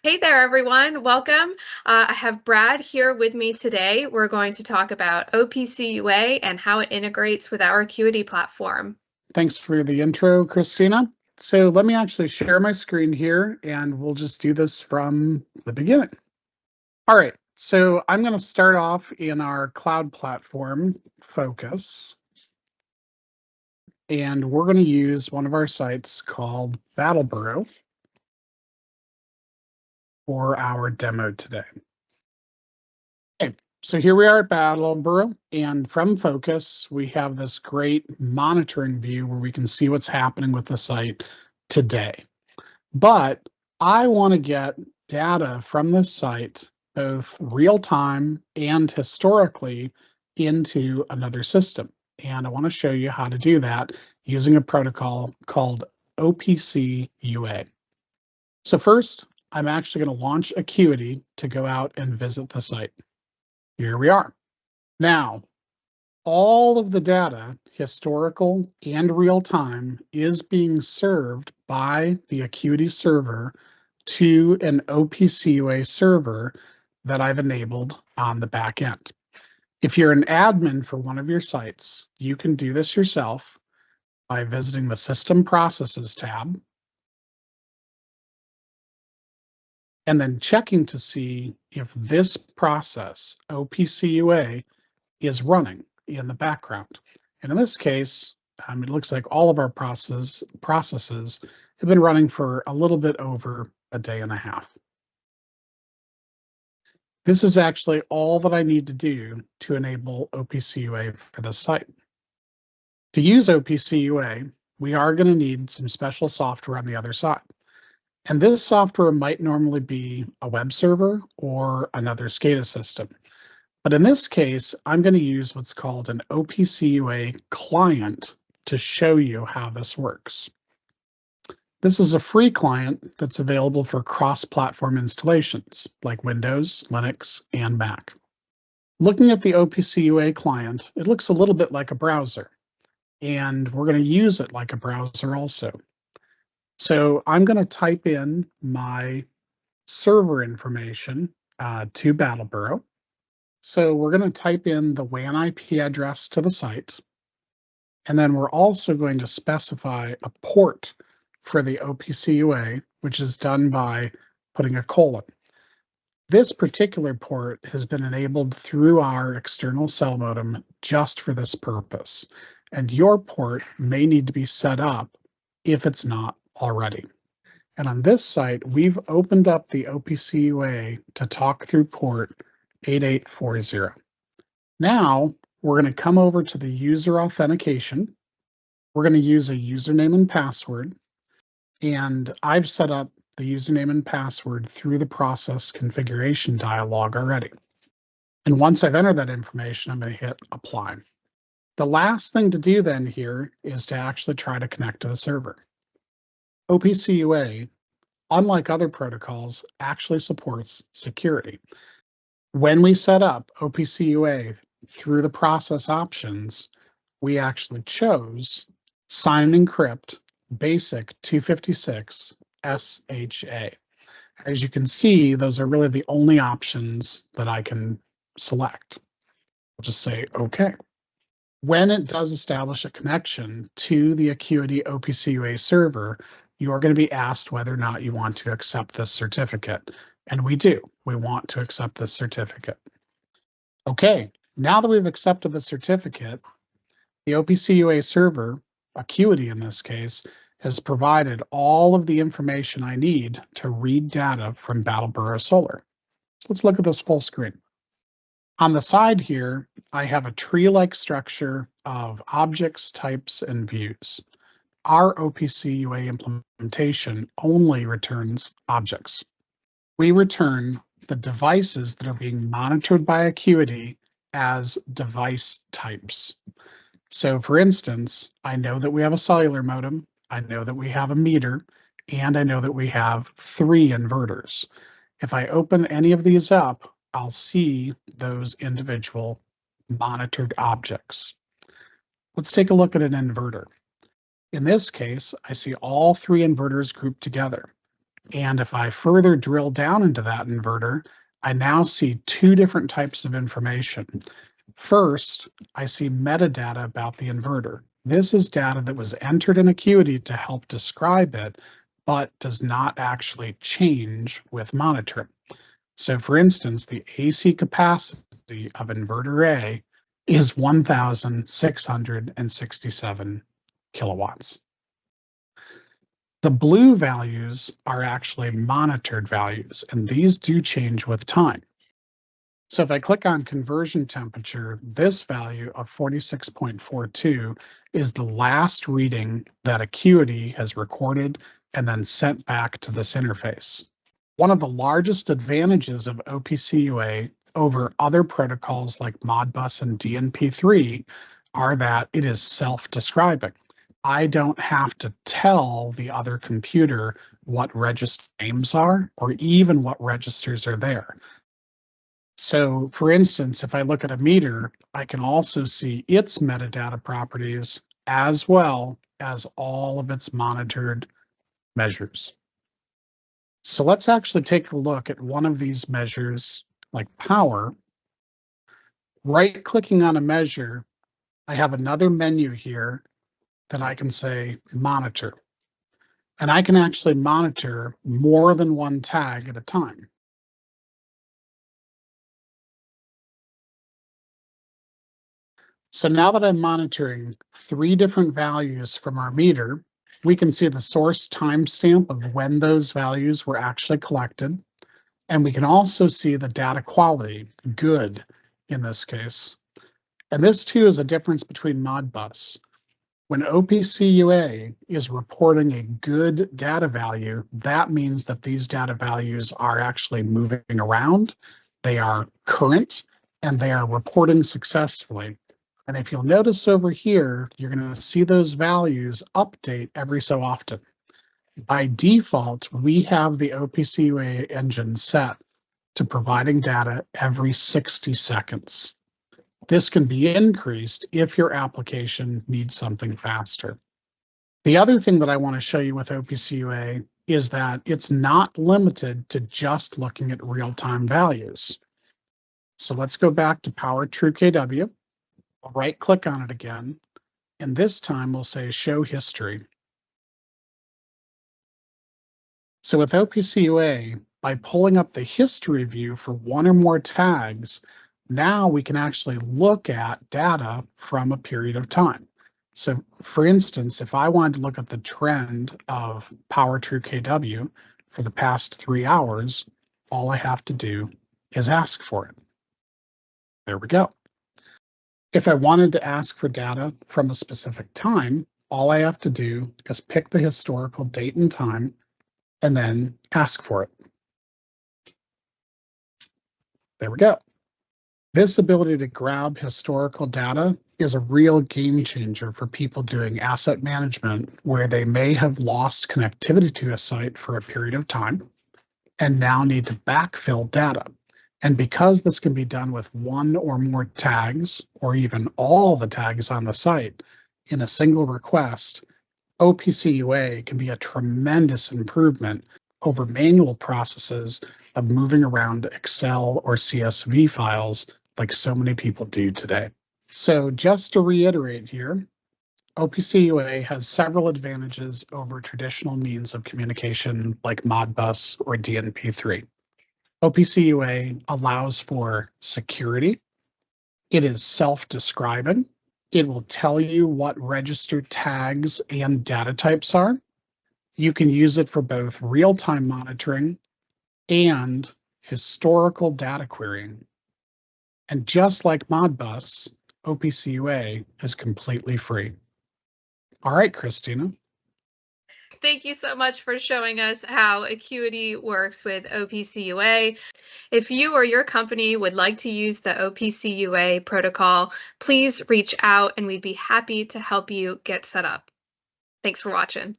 Hey there, everyone. Welcome. I have Brad here with me today. We're going to talk about OPC UA and how it integrates with our Acuity platform. Thanks for the intro, Christina. So let me actually share my screen here and we'll just do this from the beginning. All right, so I'm going to start off in our cloud platform focus. And we're going to use one of our sites called Battleboro for our demo today. Okay, so here we are at Battleboro, and from Focus, we have this great monitoring view where we can see what's happening with the site today. But I want to get data from this site, both real time and historically, into another system. And I want to show you how to do that using a protocol called OPC UA. So first, I'm actually going to launch Acuity to go out and visit the site. Here we are. Now, all of the data, historical and real time, is being served by the Acuity server to an OPC UA server that I've enabled on the back end. If you're an admin for one of your sites, you can do this yourself by visiting the System Processes tab and then checking to see if this process, OPC UA, is running in the background. And in this case, it looks like all of our processes have been running for a little bit over a day and a half. This is actually all that I need to do to enable OPC UA for this site. To use OPC UA, we are going to need some special software on the other side. And this software might normally be a web server or another SCADA system. But in this case, I'm going to use what's called an OPC UA client to show you how this works. This is a free client that's available for cross-platform installations like Windows, Linux, and Mac. Looking at the OPC UA client, it looks a little bit like a browser, and we're going to use it like a browser also. So I'm going to type in my server information to Battleboro. So we're going to type in the WAN IP address to the site, and then we're also going to specify a port for the OPC UA, which is done by putting a colon. This particular port has been enabled through our external cell modem just for this purpose, and your port may need to be set up if it's not already. And on this site, we've opened up the OPC UA to talk through port 8840. Now we're going to come over to the user authentication. We're going to use a username and password, and I've set up the username and password through the process configuration dialog already. And once I've entered that information, I'm going to hit apply. The last thing to do then here is to actually try to connect to the server. OPC UA, unlike other protocols, actually supports security. When we set up OPC UA through the process options, we actually chose Sign and Encrypt Basic 256 SHA. As you can see, those are really the only options that I can select. I'll just say OK. When it does establish a connection to the Acuity OPC UA server, you are going to be asked whether or not you want to accept this certificate. And we do. We want to accept this certificate. Okay, now that we've accepted the certificate, the OPC UA server, Acuity in this case, has provided all of the information I need to read data from Battleboro Solar. So let's look at this full screen. On the side here, I have a tree-like structure of objects, types, and views. Our OPC UA implementation only returns objects. We return the devices that are being monitored by Acuity as device types. So for instance, I know that we have a cellular modem, I know that we have a meter, and I know that we have 3 inverters. If I open any of these up, I'll see those individual monitored objects. Let's take a look at an inverter. In this case, I see all 3 inverters grouped together. And if I further drill down into that inverter, I now see two different types of information. First, I see metadata about the inverter. This is data that was entered in Acuity to help describe it, but does not actually change with monitoring. So for instance, the AC capacity of inverter A is 1,667 kilowatts. The blue values are actually monitored values, and these do change with time. So if I click on conversion temperature, this value of 46.42 is the last reading that Acuity has recorded and then sent back to this interface. One of the largest advantages of OPC UA over other protocols like Modbus and DNP3 are that it is self-describing. I don't have to tell the other computer what register names are or even what registers are there. So for instance, if I look at a meter, I can also see its metadata properties as well as all of its monitored measures. So let's actually take a look at one of these measures, like power. Right-clicking on a measure, I have another menu here that I can say monitor. And I can actually monitor more than one tag at a time. So now that I'm monitoring 3 different values from our meter, we can see the source timestamp of when those values were actually collected. And we can also see the data quality, good in this case. And this too is a difference between Modbus. When OPC UA is reporting a good data value, that means that these data values are actually moving around, they are current, and they are reporting successfully. And if you'll notice over here, you're going to see those values update every so often. By default, we have the OPC UA engine set to providing data every 60 seconds. This can be increased if your application needs something faster. The other thing that I want to show you with OPC UA is that it's not limited to just looking at real-time values. So let's go back to Power True KW. I'll right-click on it again, and this time we'll say Show History. So with OPC UA, by pulling up the history view for one or more tags, now we can actually look at data from a period of time. So for instance, if I wanted to look at the trend of Power True KW for the past 3 hours, all I have to do is ask for it. There we go. If I wanted to ask for data from a specific time, all I have to do is pick the historical date and time and then ask for it. There we go. This ability to grab historical data is a real game changer for people doing asset management where they may have lost connectivity to a site for a period of time and now need to backfill data. And because this can be done with one or more tags, or even all the tags on the site in a single request, OPC UA can be a tremendous improvement over manual processes of moving around Excel or CSV files like so many people do today. So just to reiterate here, OPC UA has several advantages over traditional means of communication like Modbus or DNP3. OPC UA allows for security. It is self-describing. It will tell you what registered tags and data types are. You can use it for both real-time monitoring and historical data querying. And just like Modbus, OPC UA is completely free. All right, Christina. Thank you so much for showing us how Acuity works with OPC UA. If you or your company would like to use the OPC UA protocol, please reach out and we'd be happy to help you get set up. Thanks for watching.